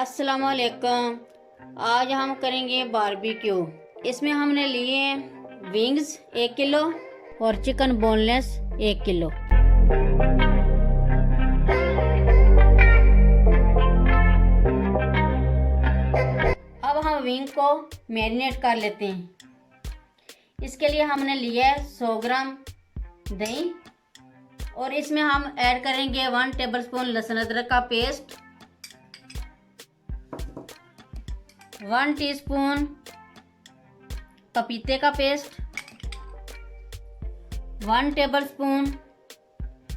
अस्सलाम वालेकुम। आज हम करेंगे बारबेक्यू। इसमें हमने लिए विंग्स 1 किलो और चिकन बोनलेस 1 किलो। अब हम विंग को मैरिनेट कर लेते हैं। इसके लिए हमने लिया है 100 ग्राम दही और इसमें हम ऐड करेंगे 1 टेबलस्पून लहसुन अदरक का पेस्ट, 1 टीस्पून पपीते का paste, 1 tablespoon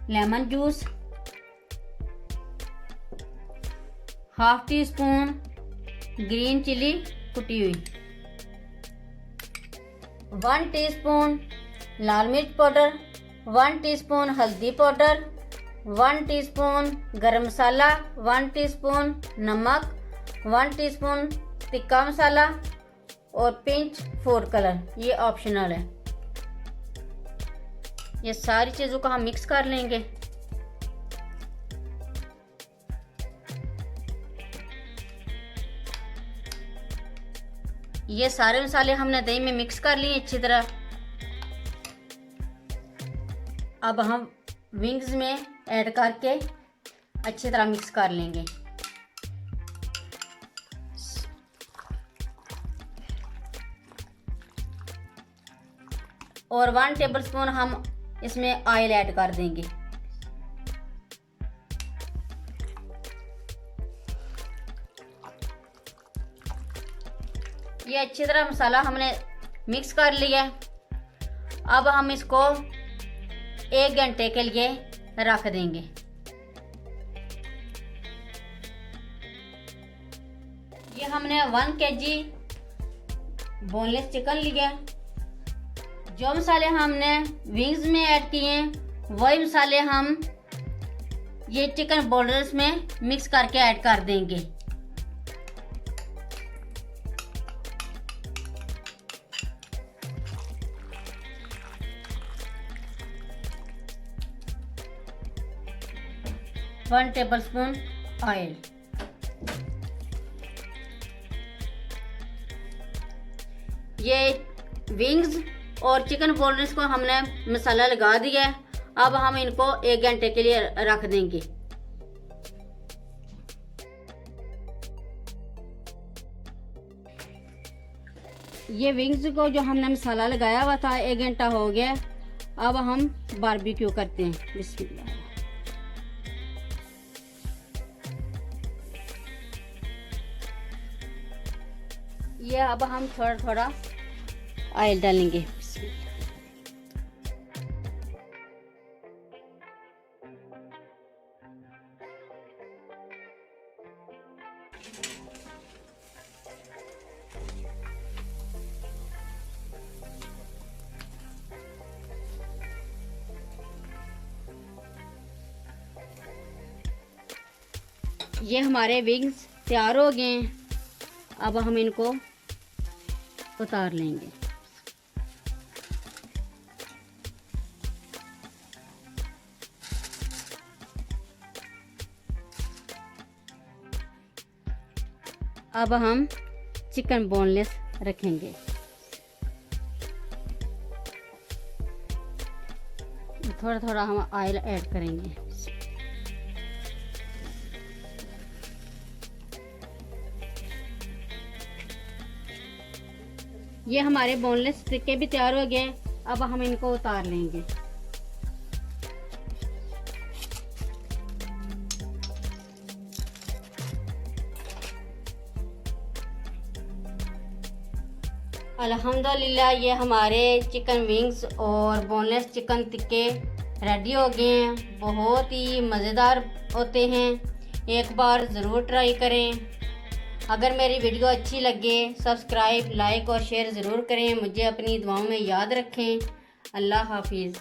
lemon juice, half teaspoon green chilli कुटी हुई, 1 टीस्पून लाल मिर्च पाउडर, 1 टीस्पून हल्दी powder, 1 teaspoon garam masala, 1 teaspoon नमक, 1 टीस्पून टिक्का मसाला और पिंच फूड कलर, ये ऑप्शनल है। ये सारी चीज़ों को हम मिक्स कर लेंगे। ये सारे मसाले हमने दही में मिक्स कर लिए अच्छी तरह। अब हम विंग्स में ऐड करके अच्छी तरह मिक्स कर लेंगे। और 1 टेबलस्पून हम इसमें ऑयल ऐड कर देंगे। ये अच्छी तरह मसाला हमने मिक्स कर लिया। अब हम इसको 1 घंटे के लिए रख देंगे। ये हमने 1 केजी बोनलेस चिकन लिया। जो मसाले हमने विंग्स में ऐड किए वही मसाले हम ये चिकन बोनलेस में मिक्स करके ऐड कर देंगे। One tablespoon oil. ये विंग्स और चिकन बोनलेस को हमने मसाला लगा दिया है। अब हम इनको 1 घंटे के लिए रख देंगे। ये विंग्स को जो हमने मसाला लगाया हुआ था 1 घंटा हो गया। अब हम बारबेक्यू करते हैं। बिस्मिल्लाह। ये अब हम थोड़ा थोड़ा ऑयल डालेंगे। ये हमारे विंग्स तैयार हो गए हैं। अब हम इनको उतार लेंगे। अब हम चिकन बोनलेस रखेंगे। थोड़ा थोड़ा हम ऑयल ऐड करेंगे। ये हमारे बोनलेस टिक्के भी तैयार हो गए। अब हम इनको उतार लेंगे। अल्हम्दुलिल्लाह ये हमारे चिकन विंग्स और बोनलेस चिकन टिक्के रेडी हो गए हैं। बहुत ही मज़ेदार होते हैं। एक बार ज़रूर ट्राई करें। अगर मेरी वीडियो अच्छी लगे सब्सक्राइब, लाइक और शेयर ज़रूर करें। मुझे अपनी दुआओं में याद रखें। अल्लाह हाफिज़।